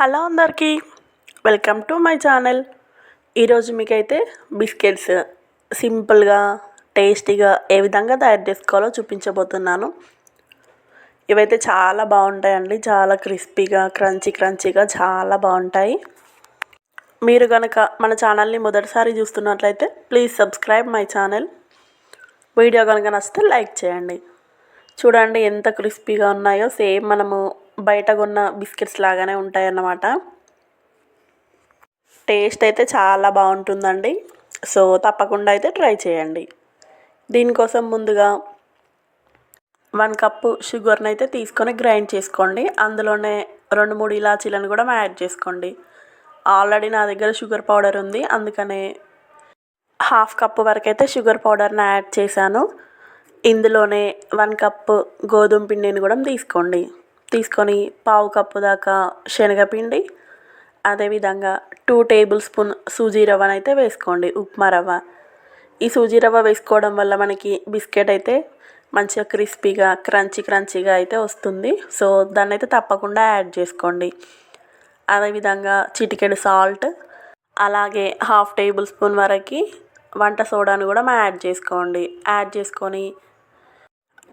Hello అందరికీ, welcome to my channel. ఈరోజు మీకైతే బిస్కెట్స్ సింపుల్గా టేస్టీగా ఏ విధంగా తయారు చేసుకోవాలో చూపించబోతున్నాను. ఇవైతే చాలా బాగుంటాయండి, చాలా క్రిస్పీగా క్రంచీగా చాలా బాగుంటాయి. మీరు కనుక మన ఛానల్ని మొదటిసారి చూస్తున్నట్లయితే please subscribe my channel. Video కనుక నచ్చితే లైక్ చేయండి. చూడండి ఎంత క్రిస్పీగా ఉన్నాయో, సేమ్ మనము బయట కొన్న బిస్కెట్స్ లాగానే ఉంటాయి అన్నమాట. టేస్ట్ అయితే చాలా బాగుంటుందండి. సో తప్పకుండా అయితే ట్రై చేయండి. దీనికోసం ముందుగా 1 కప్పు షుగర్ని అయితే తీసుకొని గ్రైండ్ చేసుకోండి. అందులోనే 2-3 ఇలాచీలను కూడా యాడ్ చేసుకోండి. ఆల్రెడీ నా దగ్గర షుగర్ పౌడర్ ఉంది, అందుకనే 1/2 కప్పు వరకు అయితే షుగర్ పౌడర్ని యాడ్ చేశాను. ఇందులోనే 1 కప్పు గోధుమ పిండిని కూడా తీసుకొని 1/2 కప్పు దాకా శనగపిండి, అదేవిధంగా 2 టేబుల్ స్పూన్ సూజీ రవ్వను అయితే వేసుకోండి, ఉప్మా రవ్వ. ఈ సూజీ రవ్వ వేసుకోవడం వల్ల మనకి బిస్కెట్ అయితే మంచిగా క్రిస్పీగా క్రంచీగా అయితే వస్తుంది. సో దాన్ని అయితే తప్పకుండా యాడ్ చేసుకోండి. అదేవిధంగా చిటికెడు సాల్ట్, అలాగే 1/2 టేబుల్ స్పూన్ వరకు వంట సోడాను కూడా యాడ్ చేసుకోండి. యాడ్ చేసుకొని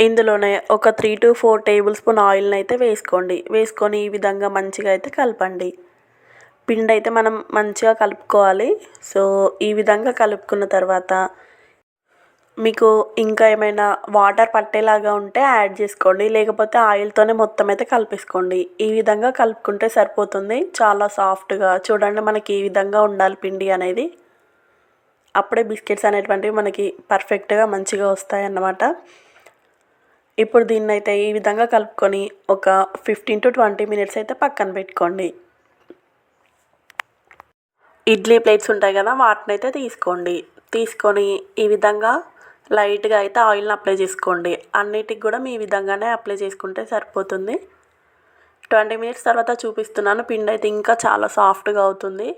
ఇందులోనే ఒక 3 to 4 టేబుల్ స్పూన్ ఆయిల్ని అయితే వేసుకొని ఈ విధంగా మంచిగా అయితే కలపండి. పిండి అయితే మనం మంచిగా కలుపుకోవాలి. సో ఈ విధంగా కలుపుకున్న తర్వాత మీకు ఇంకా ఏమైనా వాటర్ పట్టేలాగా ఉంటే యాడ్ చేసుకోండి, లేకపోతే ఆయిల్తోనే మొత్తం అయితే కలిపేసుకోండి. ఈ విధంగా కలుపుకుంటే సరిపోతుంది. చాలా సాఫ్ట్గా చూడండి, మనకి ఈ విధంగా ఉండాలి పిండి అనేది. అప్పుడే బిస్కెట్స్ అనేటువంటివి మనకి పర్ఫెక్ట్గా మంచిగా వస్తాయి అన్నమాట. ఇప్పుడు దీన్ని అయితే ఈ విధంగా కలుపుకొని ఒక 15 to 20 మినిట్స్ అయితే పక్కన పెట్టుకోండి. ఇడ్లీ ప్లేట్స్ ఉంటాయి కదా, వాటిని అయితే తీసుకొని ఈ విధంగా లైట్గా అయితే ఆయిల్ని అప్లై చేసుకోండి. అన్నిటికి కూడా మీ విధంగానే అప్లై చేసుకుంటే సరిపోతుంది. 20 మినిట్స్ తర్వాత చూపిస్తున్నాను. పిండి అయితే ఇంకా చాలా సాఫ్ట్గా అవుతుంది.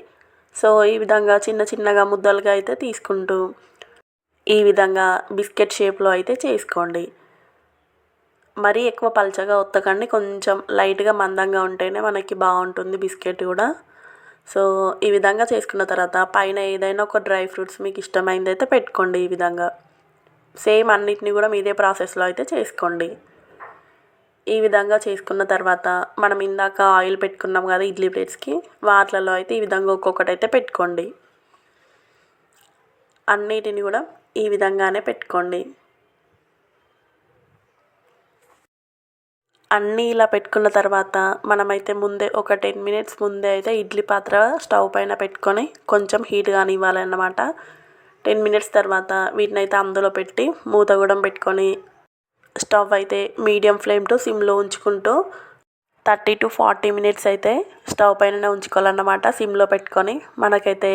సో ఈ విధంగా చిన్నగా ముద్దలుగా అయితే తీసుకుంటూ ఈ విధంగా బిస్కెట్ షేప్లో అయితే చేసుకోండి. మరీ ఎక్కువ పలచగా ఒత్తకండి, కొంచెం లైట్గా మందంగా ఉంటేనే మనకి బాగుంటుంది బిస్కెట్ కూడా. సో ఈ విధంగా చేసుకున్న తర్వాత పైన ఏదైనా ఒక డ్రై ఫ్రూట్స్ మీకు ఇష్టమైంది అయితే పెట్టుకోండి. ఈ విధంగా సేమ్ అన్నిటిని కూడా మీదే ప్రాసెస్లో అయితే చేసుకోండి. ఈ విధంగా చేసుకున్న తర్వాత మనం ఇందాక ఆయిల్ పెట్టుకున్నాం కదా ఇడ్లీ ప్లేట్స్కి, వాటిలలో అయితే ఈ విధంగా ఒక్కొక్కటి అయితే పెట్టుకోండి. అన్నిటిని కూడా ఈ విధంగానే పెట్టుకోండి. అన్నీ ఇలా పెట్టుకున్న తర్వాత మనమైతే ముందే ఒక 10 మినిట్స్ ముందే అయితే ఇడ్లీ పాత్ర స్టవ్ పైన పెట్టుకొని కొంచెం హీట్ కానివ్వాలన్నమాట. 10 మినిట్స్ తర్వాత వీటిని అయితే అందులో పెట్టి మూత కూడా పెట్టుకొని స్టవ్ అయితే మీడియం ఫ్లేమ్ టు సిమ్లో ఉంచుకుంటూ 30 to 40 మినిట్స్ అయితే స్టవ్ పైననే ఉంచుకోవాలన్నమాట, సిమ్లో పెట్టుకొని. మనకైతే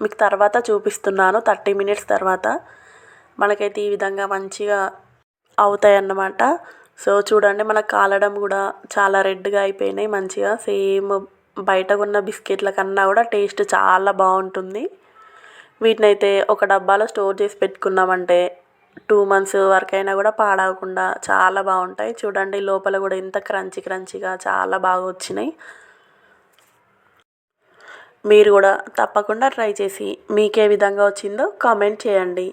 మీకు తర్వాత చూపిస్తున్నాను. 30 మినిట్స్ తర్వాత మనకైతే ఈ విధంగా మంచిగా అవుతాయి అన్నమాట. సో చూడండి, మనకు కాలడం కూడా చాలా రెడ్గా అయిపోయినాయి మంచిగా. సేమ్ బయట ఉన్న బిస్కెట్ల కన్నా కూడా టేస్ట్ చాలా బాగుంటుంది. వీటిని అయితే ఒక డబ్బాలో స్టోర్ చేసి పెట్టుకున్నామంటే 2 months వరకైనా కూడా పాడవకుండా చాలా బాగుంటాయి. చూడండి లోపల కూడా ఎంత క్రంచీగా చాలా బాగా వచ్చినాయి. మీరు కూడా తప్పకుండా ట్రై చేసి మీకే విధంగా వచ్చిందో కామెంట్ చేయండి.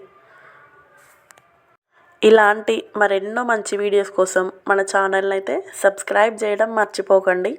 ఇలాంటి మరెన్నో మంచి వీడియోస్ కోసం మన ఛానల్ని అయితే సబ్స్క్రైబ్ చేయడం మర్చిపోకండి.